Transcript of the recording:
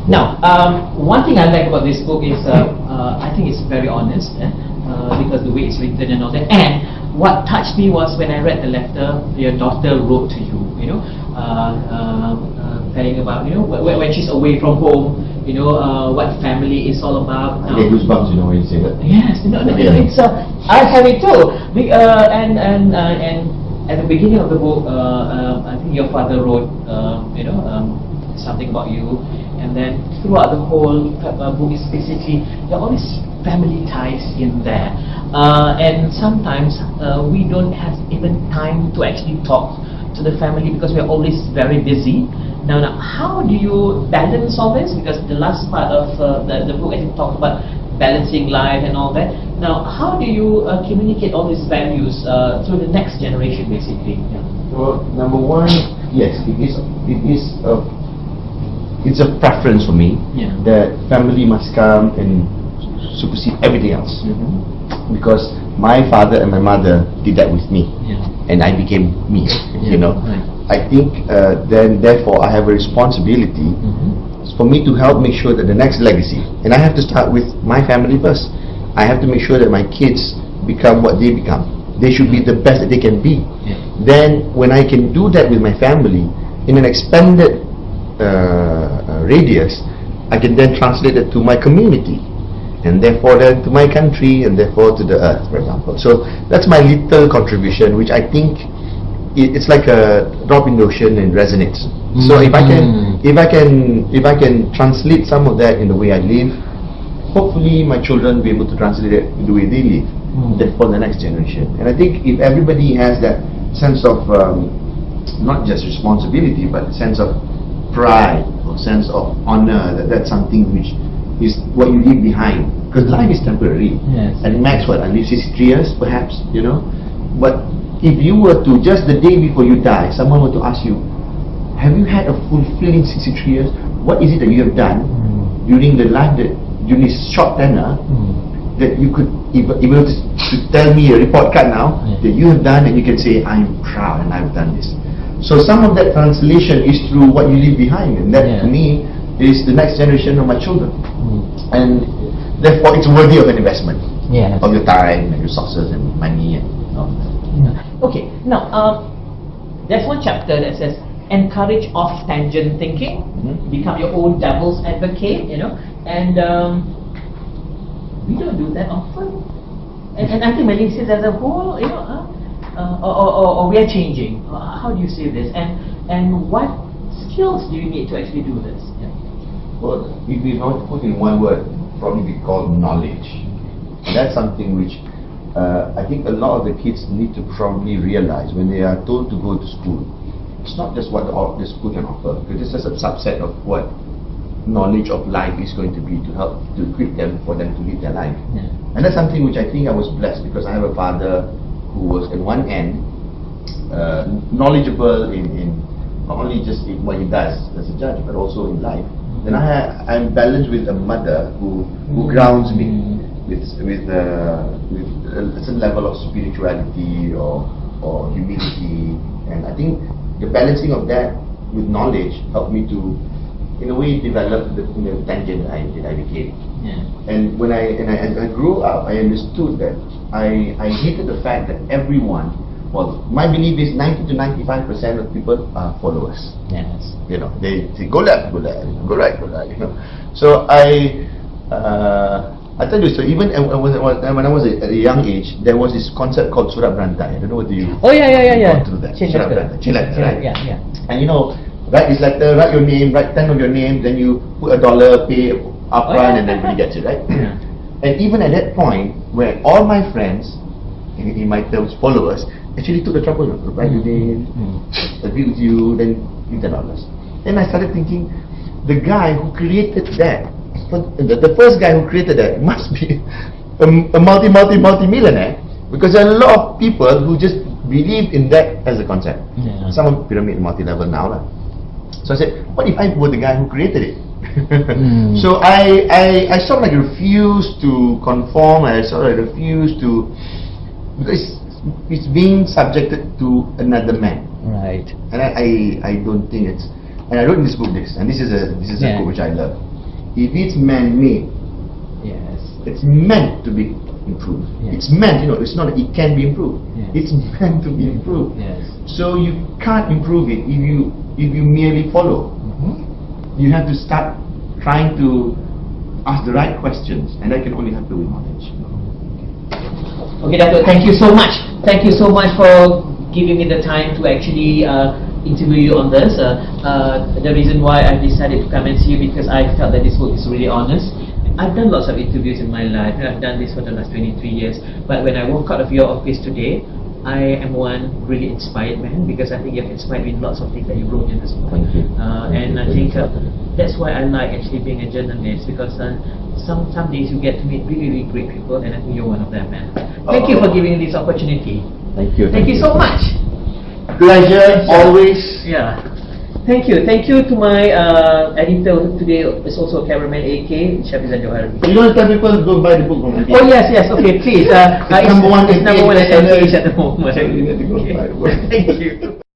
Now, one thing I like about this book is I think it's very honest, because the way it's written and all that. And what touched me was when I read the letter your daughter wrote to you, telling about, when she's away from home, what family is all about. I get goosebumps, when you say that. Yes, it's I have it too. And at the beginning of the book, I think your father wrote, something about you, and then throughout the whole book is basically there are all these family ties in there, and sometimes we don't have even time to actually talk to the family because we're always very busy. Now, how do you balance all this? Because the last part of the book I think talked about balancing life and all that. Now, how do you communicate all these values to the next generation, basically? Yeah. Well, number one, yes, it's a preference for me that family must come and supersede everything else. Because my father and my mother did that with me, and I became me. Right. I think then therefore I have a responsibility for me to help make sure that the next legacy, and I have to start with my family first. I have to make sure that my kids become what they become. They should be the best that they can be. Then when I can do that with my family in an expanded radius, I can then translate it to my community, and therefore then to my country, and therefore to the earth, for example. So that's my little contribution, which I think it's like a drop in the ocean and resonates. So if I can translate some of that in the way I live, hopefully my children will be able to translate it in the way they live, for the next generation. And I think if everybody has that sense of not just responsibility, but a sense of pride or sense of honor, that's something which is what you leave behind, because life is temporary. And max what, I live 63 years perhaps, but if you were to, just the day before you die, someone were to ask you, have you had a fulfilling 63 years? What is it that you have done during the life that, during this short tenure, that you could able to tell me a report card now that you have done, and you can say, I'm proud and I've done this. So some of that translation is through what you leave behind, and that to me is the next generation of my children, and therefore it's worthy of an investment of your time and resources and money and all that. Okay, now there's one chapter that says encourage off-tangent thinking, become your own devil's advocate, and we don't do that often. And I think Malaysia as a whole, or we are changing. How do you see this? And what skills do you need to actually do this? Well, if we want to put in one word, probably be called knowledge. And that's something which I think a lot of the kids need to probably realize when they are told to go to school. It's not just what the school can offer, because it's just a subset of what knowledge of life is going to be to help to equip them for them to live their life. And that's something which I think I was blessed, because I have a father who was at one end knowledgeable in not only just in what he does as a judge, but also in life. Then I'm balanced with a mother who grounds me with a certain level of spirituality or humility, and I think the balancing of that with knowledge helped me to, in a way, develop the tangent that I became. And when as I grew up, I understood that I hated the fact that everyone, well, my belief is 90 to 95% of people are followers. They say go left, go right, go right. So I tell you, so even when I was at a young age, there was this concept called surat berantai. I don't know whether you gone through that. Surat berantai, right? And write this letter, write your name, write 10 of your names, then you put $1, pay upfront, and then everybody gets it, right? And even at that point, where all my friends, in my terms followers, actually took the trouble to write your name, agree with you, then give $10. Then I started thinking, the guy who created that, the first guy who created that must be a multi-millionaire, because there are a lot of people who just believe in that as a concept. Some of pyramid multi-level now. So I said, what if I were the guy who created it? So I sort of like refused to conform. I sort of refused to, because it's being subjected to another man. Right. And I don't think it's, and I wrote in this book and this is a book which I love. if it's man-made, Yes. it's meant to be improved. Yes. It's meant, it's not that it can be improved. Yes. It's meant to be improved. Yes. So you can't improve it if you merely follow. You have to start trying to ask the right questions, and that can only happen with knowledge. Okay, Datuk, thank you so much. Thank you so much for giving me the time to actually interview you on this. The reason why I decided to come and see you, because I felt that this work is really honest. I've done lots of interviews in my life, and I've done this for the last 23 years. But when I walk out of your office today, I am one really inspired man, because I think you've inspired me in lots of things that you wrote in this book. Thank you. And I think that's why I like actually being a journalist, because some days you get to meet really, really great people, and I think you're one of them, man. Thank you for giving me this opportunity. Thank you. Thank you so much. Pleasure, always. Yeah. Thank you. Thank you to my editor today. Is also cameraman AK Shafizan Johari. You don't tell people to go buy the book from me. Oh yes, yes. Okay, please. It's number one at at MPH at the moment. So you need to go buy the book. Thank you.